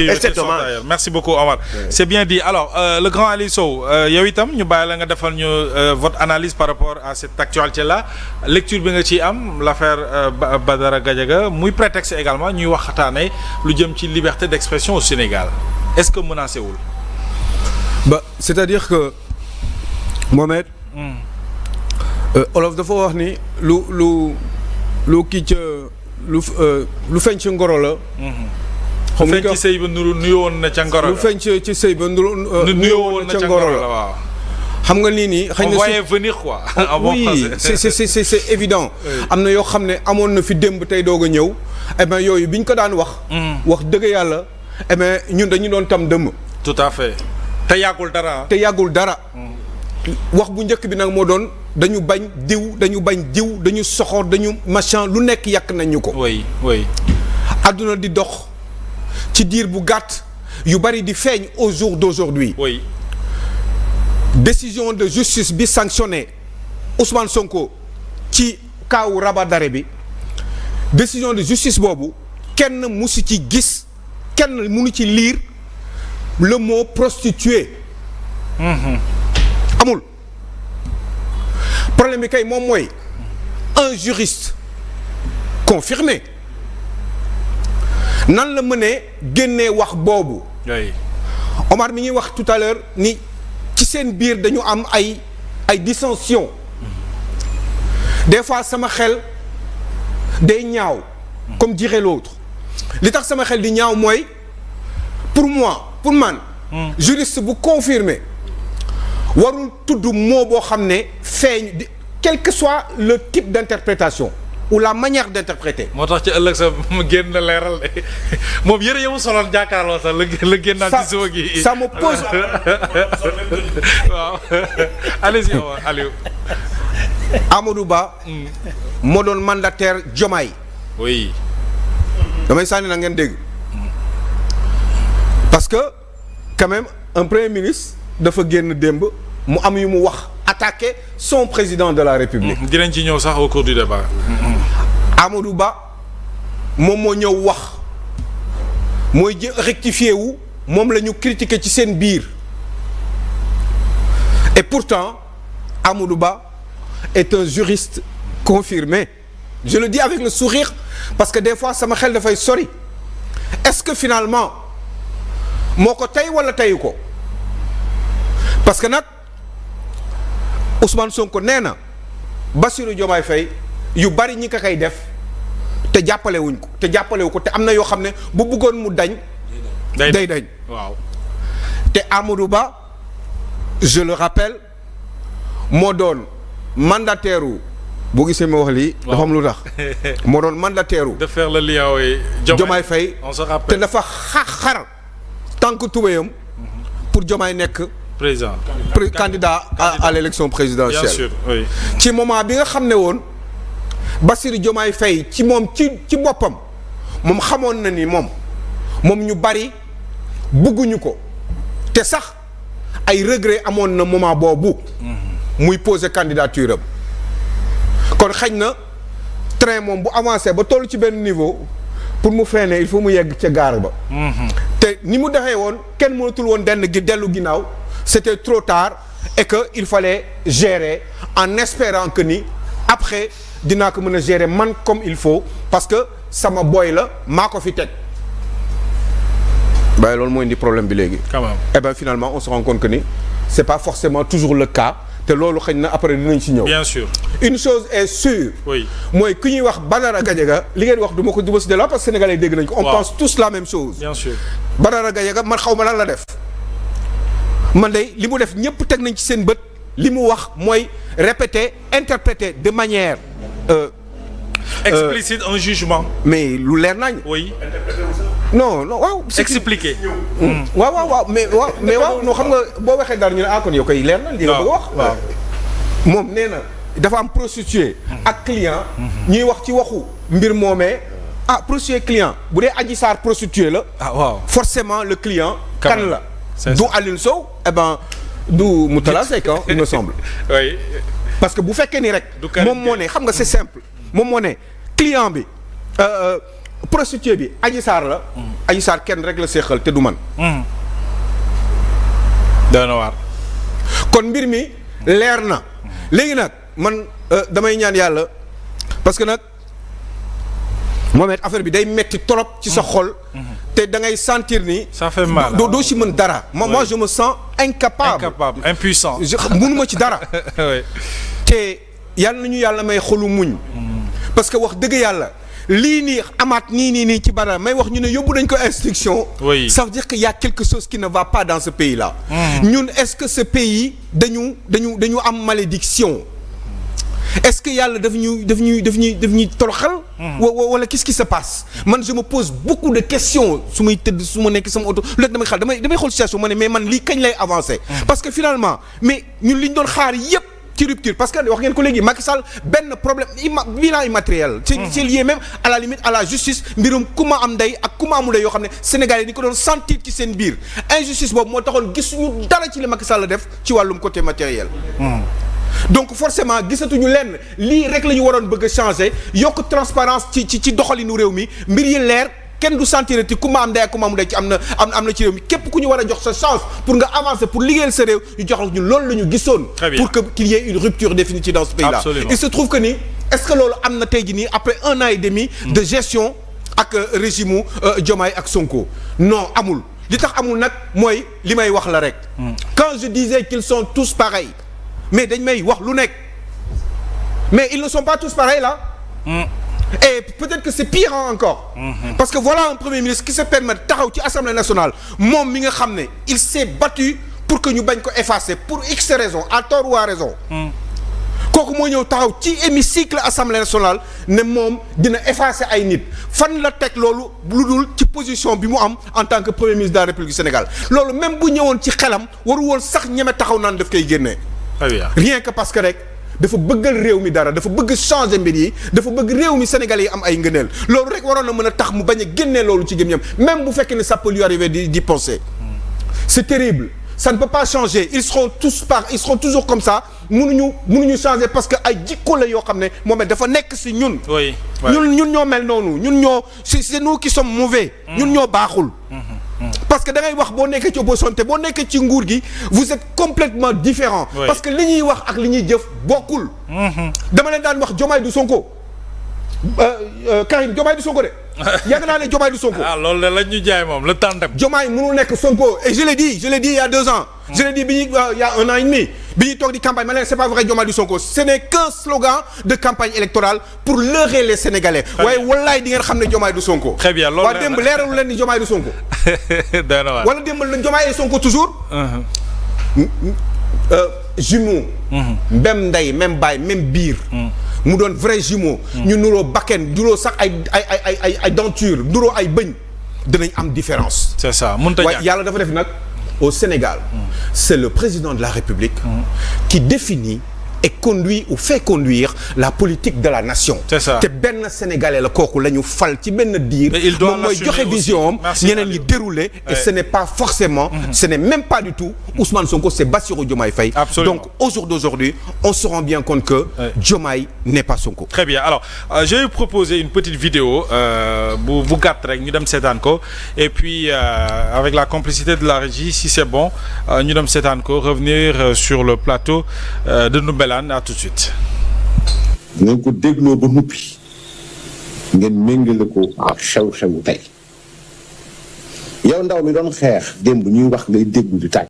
priorités sont ailleurs. Merci beaucoup Omar. C'est bien dit. Alors le grand Ali Sow yow itam ñu bàyyi la nga defal ñu votre analyse par rapport à cette actualité là lecture bi nga ciy am l'affaire Badara Gadiaga muy prétexte également ñuy waxtaanee lu jëm ci liberté d'expression au Sénégal est-ce que menacé wul. C'est-à-dire que Mohamed. Olof dafa wax ni lu kii ca lu feeñ ci ngoro la. lu feeñ ci sëy ba nuyoon na ca ngoro la. lu feeñ ci sëy ba nuyoon na ca ngoro la waaw. xam nga nii xëy na on voyait venir quoi. oui c'est évident. am na yoo xam ne amoon na fi démb tey doog a ñëw. eh bien yooyu bi ñu ko daan wax. wax dëgg yàlla. eh bien ñun dañu doon tam dëmm. tout à fait. te yàggul dara. wax bu njëkk bi nag moo doon dañu bañ diw dañu soxor dañu machin lu nekk yàq nañ ñu ko. oui. àdduna di dox ci diir bu gàtt yu bari di feeñ au jour d'aujourd'hui. oui. décision de justice bi sanctionné Ousmane Sonko ci kaawu rabat d'arrêt bi décision de justice boobu kenn musu ci gis kenn munu ci lire le mot prostituée. amul problème bi kay moom mooy un juriste confirmé nan la mënee génnee wax boobu. Omar mi ngi wax tout à l'heure ni ci seen biir dañu am ay dissensions des fois sama xel day ñaaw comme dirait l'autre li tax sama xel di ñaaw mooy pour man juriste bu confirmé warul tudd mot boo xam ne feeñ quel que soit le type d'interprétation ou la manière d'interpréter. moo tax ci ëllëg sa mu génn leeral moom yëre yow soloon jàkkaarloo sax la génnaat ci suba gi. ça me pose. waaw allez-y Aliou. Amadou Ba. moo doon mandataire Diomaye. oui. damay sànni na ngeen dégg. parce que quand même un premier ministre dafa génn démb mu am yu mu wax attaquer son président de la République. dinañ ci ñëw sax au cours du débat. Amadou Ba moom moo ñëw wax mooy rectifier wu moom la ñu critiquer ci seen biir et pourtant Amadou Ba est un juriste confirmé je le dis avec le sourire parce que des fois sama xel dafay sori est-ce que finalement moo ko tey wala teyu ko parce que nag Ousmane Sonko nee na Bassirou Diomaye Faye yu bari ñi ko koy def te jàppalewuñ ko te am na yoo xam ne bu bëggoon mu dañ. day dañ waaw. te Amadou Ba je le rappelle moo doon mandataire boo gisee ma wax lii. dafa am lu tax moo doon mandataire de faire le lien oui. Diomaye Faye on se rappelle te dafa xar tànk tubéyam pour Diomaye nekk. président candidat à l'élection présidentielle. bien sûr oui. ci moment bi nga xam ne woon Bassirou Diomaye Faye ci boppam moom xamoon na ni moom ñu bari bëgguñu ko te sax ay regret amoon na moment boobu. muy poser candidature am. kon xañ na train moom bu avancé ba toll ci benn niveau pour mu freiner il faut mu yegg ca gaar ba. te ni mu defee woon kenn mënatul woon dellu ginnaaw. C'était trop tard et que il fallait gérer en espérant que ni après dinaa ko mën a gérer man comme il faut parce que sama boy la maa ko fi teg. waaye loolu mooy indi problème bi léegi. quand même. Et bien finalement on se rend compte que ni c'est pas forcément toujours le cas te loolu xëy na après dinañ ci ñëw. bien sûr. une chose est sûre. oui mooy ku ñuy wax Badara Gadiaga li ngeen wax du ma si delloo parce que sénégalais dégg nañ ko. on pense tous la même chose. bien sûr. Badara Gadiaga man xaw ma lan la def. man de li mu def ñëpp teg nañ ci seen bët li mu wax mooy répéter interpréter de manière. explicite un jugement. mais lu leer nañ. oui. non waaw. expliquer. waaw mais waaw non xam nga boo waxee dara ñu ne ah kon yow koy leer na. li nga bëgg a wax. waaw moom nee na dafa am prostituée. ak client. ñuy wax ci waxu mbir moomee. prostituée client bu dee Adji Sarr prostituée la. waaw forcément le client. kan la. c'est du Alioune Sow du Moutalla Seck il me semble. oui. parce que bu fekkee ni rek. moom moo ne xam nga c'est simple. moom moo ne client bi prostituée bi Adji Sarr la. Adji Sarr kenn rek la seexal te du man. dana waar. kon mbir mi leer na. léegi nag man damay ñaan yàlla parce que nag Mohamed affaire bi day metti trop ci sa xol. te da ngay sentir ni. ça fait mal doo si mën dara. moi je me sens incapable. impuissant. mënuma ci dara. oui. te yàlla nañu yàlla may xolu muñ. parce que wax dëgg yàlla lii nii amaat nii ci Badara may wax ñu ne yóbbu nañ ko instruction. oui ça veut dire que y a quelque chose qui ne va pas dans ce pays là. ñun est-ce que ce pays dañu am malédiction. est-ce que yàlla daf ñuy toroxal. wala qu'est-ce qui se passe. man je me pose beaucoup de questions su may tëdd su ma nekk sama oto léegi damay xel damay xool situation ma ne mais man lii kañ lay avancer. parce que finalement mais ñun li ñu doon xaar yépp ci rupture parce que wax ngeen ko léegi Macky Sall benn problème bilan immatériel. c'est lié même à la limite à la justice mbirum ku ma am ndey ak ku ma amul ndey yoo xam ne Sénégalais yi ni ko doon sentir ci seen biir injustice boobu moo taxoon gisuñu dara ci li Macky Sall def ci wàllum côté matériel. donc forcément gisatuñu lenn lii rek la ñu waroon bëgg a changer yokk transparence ci doxalinu réew mi mbir yi leer kenn du sentir ti ku ma am ndey ak ku ma amul ndey ci am na ci réew mi képp ku ñu war a jox sa chance pour nga avancer pour liggéeyal sa réew ñu jox la ñu loolu la ñu gisoon. pour que qu'il y ait une rupture définitive dans ce pays là. Il se trouve que ni est-ce que loolu am na tey jii nii après 1 an et demi. de gestion ak régime Diomaye ak Sonko non amul li tax amul nag mooy li may wax la rek. quand je disais qu'ils sont tous pareils. mais dañ may wax lu nekk mais ils ne sont pas tous pareils là. et peut-être que c'est pire encore. parce que voilà un premier ministre qui se permet taxaw ci Assemblée nationale moom mi nga xam ne il s'est battu pour que ñu bañ ko effacer pour x raisons à tort ou à raison. kooku moo ñëw taxaw ci hémicycle Assemblée nationale ne moom dina effacer ay nit fan la teg loolu lu dul ci position bi mu am en tant que premier ministre de la République du Sénégal loolu même bu ñëwoon ci xelam waru woon sax ñeme taxaw naan daf koy génnee. rien que parce que rek dafa bëggal réew mi dara dafa bëgg changer mbir yi dafa bëgg réew mi Sénégalais yi am ay ngëneel loolu rek waroon na mën a tax mu bañ a génnee loolu ci gémmiñam même bu fekkee ne ça peut lui arriver d'y penser. c'est terrible ça ne peut pas changer ils seront toujours comme ça mënuñu changer parce que ay jikko la yoo xam ne moom dafa nekk ci ñun. oui ñun ñoo mel noonu c'est nous qui sommes mauvais. ñun ñoo baaxul. parce que da ngay wax boo nekkee ci opposition te boo nekkee ci nguur gi vous êtes complètement différents. Oui. parce que li ñuy wax ak li ñuy jëf bokkul. dama leen daan wax Diomaye du Sonko. Karim Diomaye du Sonko de. yàgg naa ne Diomaye du Sonko. loolu la ñu jaay moom le tandem. Diomaye mënul nekk Sonko et je l'ai dit il y a 2 ans. je l'ai dit il y a 1 an et demi bi ñuy toog di campagne ma ne c'est pas vrai Diomaye du Sonko ce n'est qu'un slogan de campagne électorale pour leurrer les Sénégalais. waaye wallaay di ngeen xam ne Diomaye du Sonko. très bien loolu waa démb leeralu leen ni Diomaye du Sonko. wala démb Diomaye et Sonko toujours. jumeau. même ndey même baay même biir. mu doon vrai jumeau. ñu nuroo bakken nuroo sax ay denture nuroo ay bëñ dinañ am différence. c'est ça mënut a waaye yàlla dafa def nag au Sénégal. c'est le président de la République. qui définit et conduit ou fait conduire la politique de la nation. c'est ça te benn Sénégalais la kooku la ñu fal ci benn diir. il doit moom mooy joxe vision am ñeneen ñi dérouler. et ce n'est pas forcément. ce n'est même pas du tout Ousmane Sonko c'est Bassirou Diomaye Faye. Absolument. donc au jour d'aujourd'hui on se rend bien compte que. Diomaye n'est pas Sonko. très bien alors je vais proposer une petite vidéo bu gàtt rek ñu dem seetaan ko et puis avec la complicité de la régie si c'est bon ñu dem seetaan ko revenir sur le plateau de Ndoumbelane à tout de suite. ngeen ko dégloo ba noppi ngeen méngale ko ak xew-xewu tey yow ndaw mi doon xeex démb ñuy wax ngay déglu di tàcc